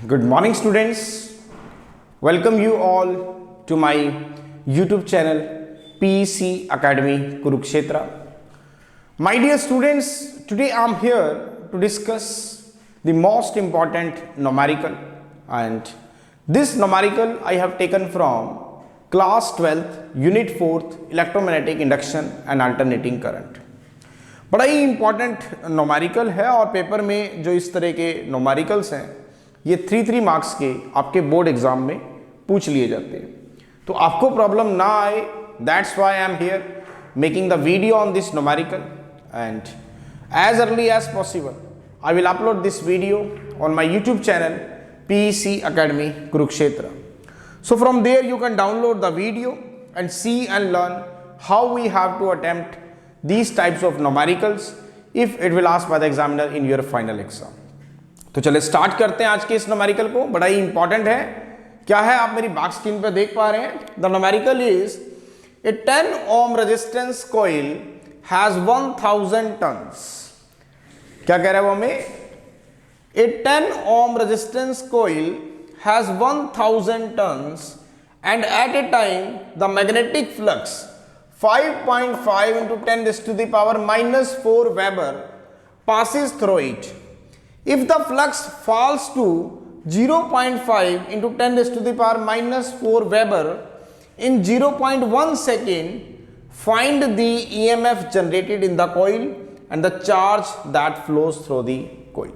Good morning, students. Welcome you all to my YouTube channel PEC Academy Kurukshetra. My dear students, today I am here to discuss the most important numerical, and this numerical I have taken from class 12th unit 4th electromagnetic induction and alternating current. बड़ा ही important numerical है और paper में जो इस तरह के numericals हैं ये 3 मार्क्स के आपके बोर्ड एग्जाम में पूछ लिए जाते हैं, तो आपको प्रॉब्लम ना आए, that's why I am here making the video on this numerical and as early as possible I will upload this video on my YouTube channel PEC Academy Kurukshetra. So from there you can download the video and see and learn how we have to attempt these types of numericals if it will asked by the examiner in your final exam. तो चले start करते हैं आज के इस numerical को, बड़ा ही important है। क्या है आप मेरी बैक स्क्रीन पे देख पा रहे हैं। The numerical is a 10 ohm resistance coil has 1000 turns. क्या कह रहा है वो हमें, a 10 ohm resistance coil has 1000 turns and at a time the magnetic flux 5.5 into 10 raised to the power minus 4 Weber passes through it. If the flux falls to 0.5 into 10 raised to the power minus 4 Weber in 0.1 second, find the EMF generated in the coil and the charge that flows through the coil.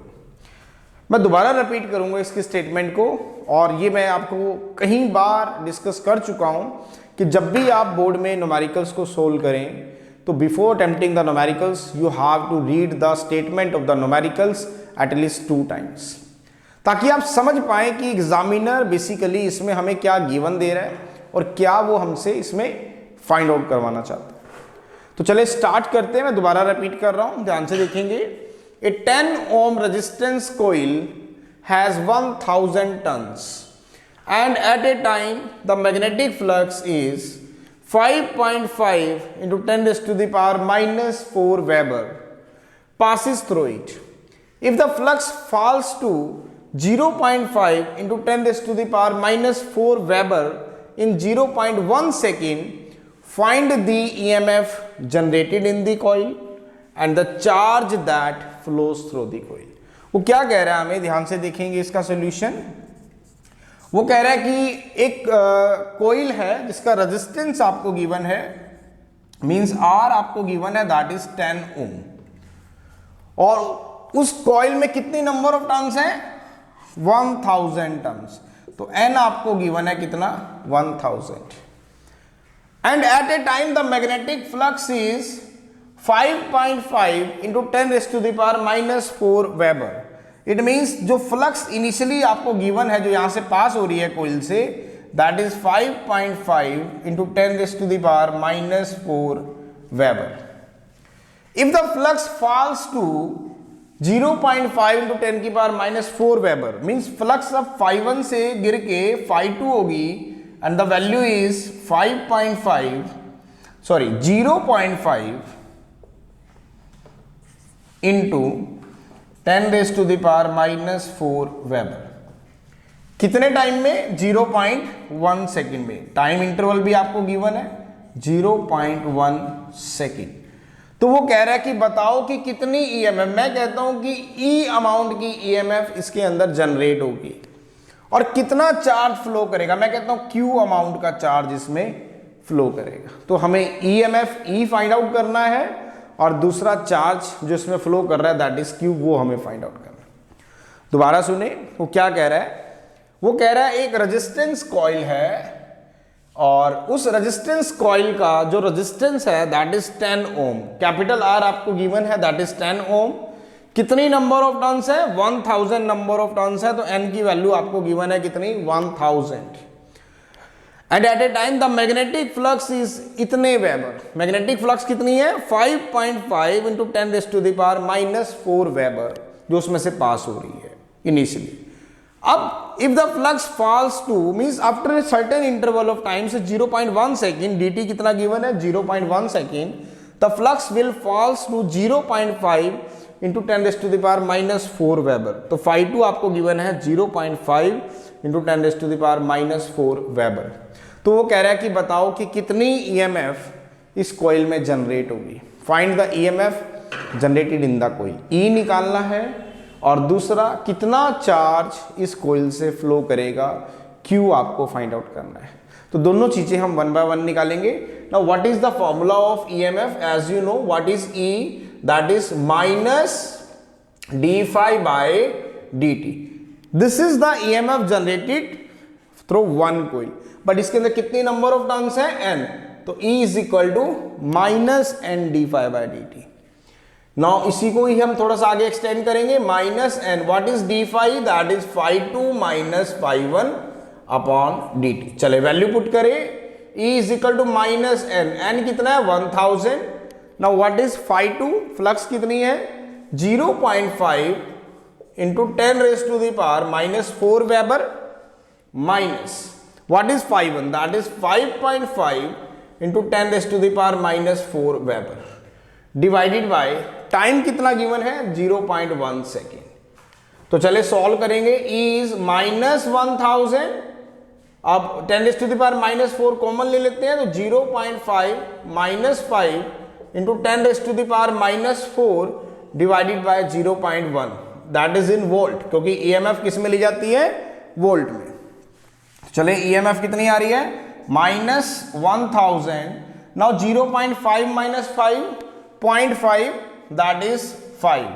मैं दोबारा repeat करूंगा इसके statement को, और ये मैं आपको कई बार डिस्कस कर चुका हूं कि जब भी आप बोर्ड में न्यूमेरिकल्स को सोल्व करें तो before attempting the numericals you have to read the statement of the numericals at least 2 times, ताकि आप समझ पाएं कि एग्जामिनर बेसिकली इसमें हमें क्या गिवन दे रहा है और क्या वो हमसे इसमें फाइंड आउट करवाना चाहता है। तो चले स्टार्ट करते हैं। मैं दोबारा रिपीट कर रहा हूं, ध्यान से देखेंगे। A 10 ohm resistance coil has 1000 turns and at a time the magnetic flux is 5.5 into 10 raised to the power minus 4 Weber passes through it. If the flux falls to 0.5 into 10 raised to the power minus 4 Weber in 0.1 second, find the EMF generated in the coil and the charge that flows through the coil. वो क्या कह रहा है हमें, ध्यान से देखेंगे इसका सोल्यूशन। वो कह रहा है कि एक कोइल है जिसका रेजिस्टेंस आपको गिवन है, मींस R आपको गिवन है, दैट इज 10 ohm, और उस कोइल में कितनी नंबर ऑफ टर्न्स हैं, 1000 टर्न्स। तो N आपको गिवन है कितना, 1000, and at a time the magnetic flux is 5.5 into 10 raised to the power minus 4 Weber. It means जो फ्लक्स इनिशियली आपको गिवन है, जो यहां से पास हो रही है कोइल से, that is 5.5 into 10 raised to the power minus 4 Weber. If the flux falls to 0.5 into 10 की power minus 4 Weber, means flux अब 5.1 से गिर के 5.2 होगी, and the value is 0.5 into 10 raised to the power minus 4 Weber. कितने time में, 0.1 second में। Time interval भी आपको गिवन है 0.1 सेकेंड। तो वो कह रहा है कि बताओ कि कितनी EMF, मैं कहता हूं कि E अमाउंट की EMF इसके अंदर जनरेट होगी और कितना चार्ज फ्लो करेगा, मैं कहता हूं Q अमाउंट का चार्ज इसमें फ्लो करेगा। तो हमें EMF E फाइंड आउट करना है और दूसरा चार्ज जो इसमें फ्लो कर रहा है दैट इज Q, वो हमें फाइंड आउट करना है। दोबारा सुने वो क्या कह रहा है। वो कह रहा है एक रेजिस्टेंस कॉइल है और उस रेजिस्टेंस कॉइल का जो रेजिस्टेंस है that is 10 ohm, capital R आपको गिवन है दैट इज 10 ohm। कितनी नंबर ऑफ टर्न्स है, 1000 नंबर ऑफ टर्न्स है, तो N की वैल्यू आपको गिवन है कितनी, 1000, and at a time the magnetic flux is इतने वेबर। मैग्नेटिक फ्लक्स कितनी है, 5.5 into 10 raised to the power minus 4 Weber, जो उसमें से पास हो रही है इनिशियली। अब if the flux falls to, means after a certain interval of time से 0.1 सेकेंड, dt कितना गिवन है, 0.1 second, the flux will falls to 0.5 into 10⁻⁻⁴ weber. तो φ2 आपको गिवन है 0.5 इंटू 10⁻⁻⁴ वेबर। तो वो कह रहा है कि बताओ कि कितनी ईएमएफ इस कॉइल में जनरेट होगी। Find the EMF generated in the coil, E निकालना है, और दूसरा कितना चार्ज इस कॉइल से फ्लो करेगा, क्यू आपको फाइंड आउट करना है। तो दोनों चीजें हम वन बाय वन निकालेंगे। Now what is the formula of EMF? As you know what is E, that is minus d∅/dt। This is the EMF generated through one coil, but इसके अंदर कितनी नंबर ऑफ टर्न्स है? n। तो E is equal to minus n d∅/dt। Now इसी को ही हम थोड़ा सा आगे एक्सटेंड करेंगे, minus n, what is d∅? That is φ2 minus φ1 upon dt। चले वैल्यू पुट करें, E is equal to minus n कितना है? 1000। Now what is φ2? फ्लक्स कितनी है? 0.5 into 10⁻⁻⁴ weber, minus what is φ1? That is 5.5 into 10⁻⁻⁴ weber, divided by time कितना given है? 0.1 second. तो चले सॉल्व करेंगे। E इज माइनस 1000, अब 10⁻⁻⁴ कॉमन ले लेते हैं, तो 0.5 minus 5 into 10⁻⁻⁴ divided by 0.1, that is in volt, क्योंकि ईएमएफ किस में ली जाती है? वोल्ट में। चले ईएमएफ कितनी आ रही है? Minus 1000। Now 0.5 minus 5, 0.5, that is 5,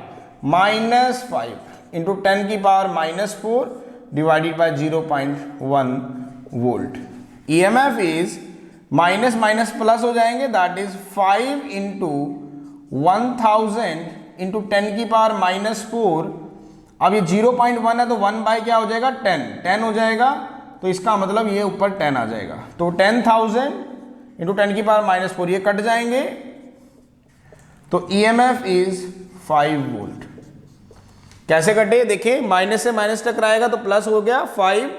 minus 5 into 10⁻⁻⁴ divided by 0.1 volt. EMF is minus minus plus हो जाएंगे, दैट इज 5 इंटू 1000 इंटू 10⁻⁻⁴। अब ये 0.1 है तो 1 बाय क्या हो जाएगा? 10 हो जाएगा, तो इसका मतलब ये ऊपर 10 आ जाएगा। तो 10,000 इंटू 10⁻⁻⁴, ये कट जाएंगे, तो ईएमएफ इज 5 वोल्ट। कैसे कटे? देखिए, माइनस से माइनस टकराएगा तो प्लस हो गया 5,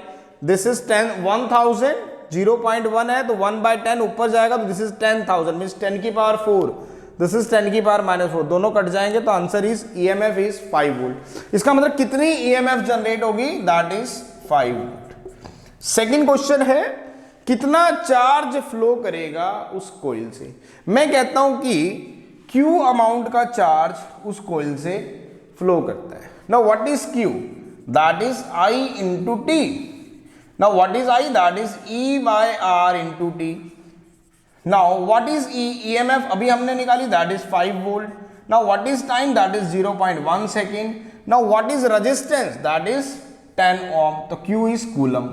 दिस इज 10,000, 0.1 है तो 1/10 ऊपर जाएगा, तो this is 10,000 means 10⁻⁴, this is 10⁻⁴, दोनों कट जाएंगे, तो answer is EMF is 5 volt. इसका मतलब कितनी ईएमएफ जनरेट होगी? That is 5 volt. Second question है, कितना चार्ज फ्लो करेगा उस कॉइल से? मैं कहता हूं कि Q अमाउंट का चार्ज उस कॉइल से फ्लो करता है। Now what is Q? That is I into T। Now what is I? That is E/R into T। Now what is E? EMF अभी हमने निकाली, that is 5 volt. Now what is time? That is 0.1 second. Now what is resistance? That is 10 ओम। तो Q is coulomb,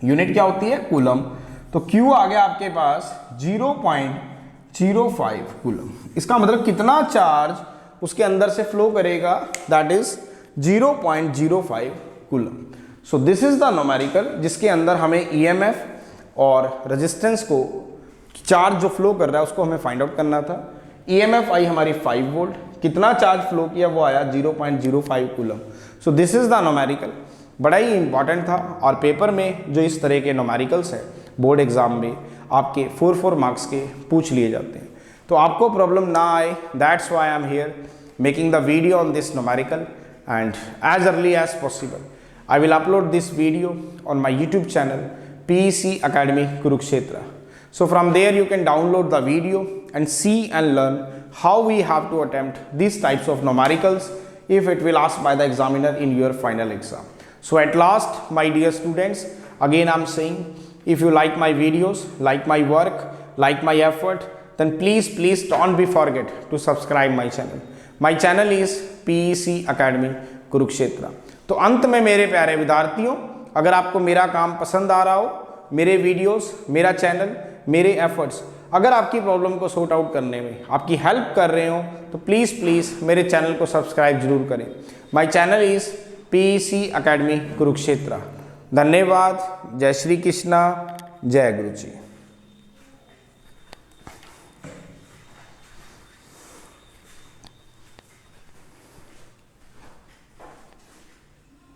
unit क्या होती है? Coulomb. तो Q आ गया आपके पास 0.05 कूलम। इसका मतलब कितना चार्ज उसके अंदर से फ्लो करेगा? That is 0.05 coulomb. So this is the numerical जिसके अंदर हमें ईएमएफ और रेजिस्टेंस को, चार्ज जो फ्लो कर रहा है उसको हमें फाइंड आउट करना था। ईएमएफ आई हमारी 5 वोल्ट, कितना चार्ज फ्लो किया वो आया 0.05 coulomb. So this is the numerical. बड़ा ही इंपॉर्टेंट था, और पेपर में जो इस तरह के न्यूमेरिकल्स हैं बोर्ड एग्जाम में आपके 4 मार्क्स के पूछ लिए जाते हैं, तो आपको प्रॉब्लम ना आए, that's why I am here making the video on this numerical, and as early as possible I will upload this video on my YouTube channel PEC Academy Kurukshetra. So from there you can download the video and see and learn how we have to attempt these types of numericals if it will asked by the examiner in your final exam. So at last, my dear students, again I'm saying, if you like my videos, like my work, like my effort, then please don't be forget to subscribe my channel. My channel is PEC Academy Kurukshetra. तो अंत में मेरे प्यारे विद्यार्थियों, अगर आपको मेरा काम पसंद आ रहा हो, मेरे वीडियोस, मेरा चैनल, मेरे एफर्ट्स अगर आपकी प्रॉब्लम को सॉर्ट आउट करने में आपकी हेल्प कर रहे हो, तो प्लीज़ मेरे चैनल को सब्सक्राइब जरूर करें। My channel is PEC Academy Kurukshetra। धन्यवाद। जय श्री कृष्णा, जय गुरु जी।